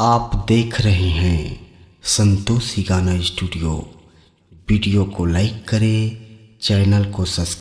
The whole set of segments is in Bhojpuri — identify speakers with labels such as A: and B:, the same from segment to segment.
A: आप देख रहे हैं संतोषी गाना स्टूडियो। वीडियो को लाइक करें, चैनल को सब्सक्राइब।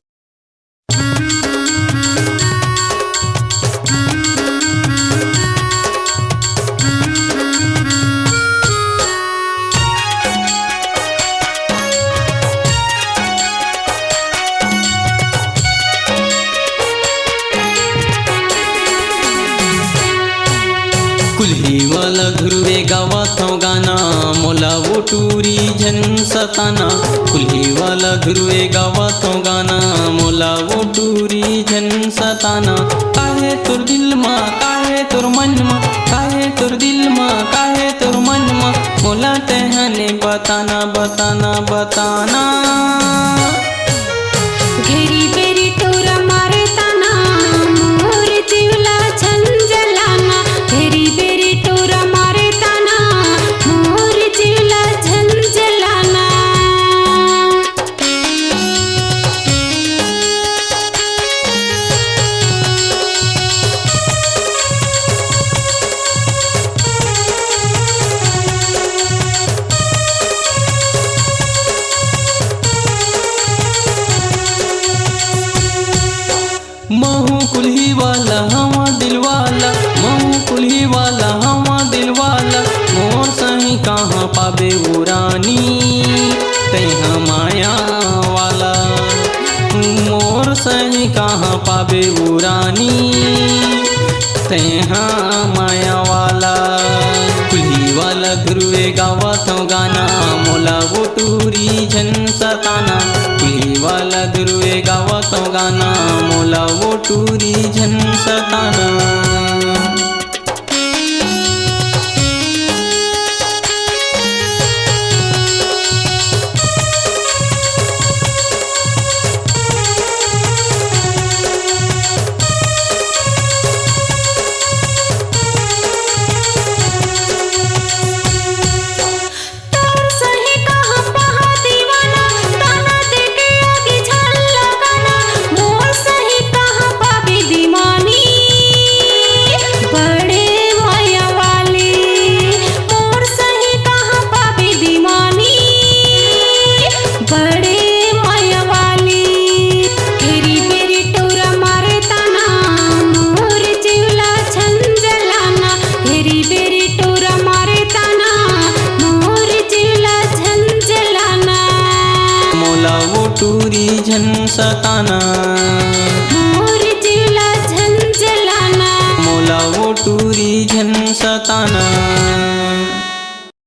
B: कुल्ही वाला घुरवे गावात गाना मोला वो टूरी झन सताना। कुल्ही वाला घुरवे गावात गाना मोला वो टूरी झन सताना। काहे तोर दिल मा काहे तोर मन मा काहे तोर दिल मा काहे तोर मन मा मोला तेहने बताना बताना बताना।
C: घेरी बेरी टोरा मारे ताना मोर जीवला झंझलाना। घेरी बेरी टोरा मारे ताना मोर जीवला झंझलाना।
B: महू कुल्ही वाला हवा दिल वाला महू कुल्ही वाला हवा दिल वाला। मोर सही कहाँ पाबे वो रानी तेहा माया वाला। मोर सही कहाँ पाबे वो रानी तेहा माया वाला। कुल्ही वाला घुरवे गावत गाना मोला वो टूरी झन सताना। कुल्ही वाला घुरवे गावत गाना मोला वो टूरी झन सताना। टूरी झन सताना
C: मोर जीवला झंझलाना।
B: मोला वो टूरी झन सताना।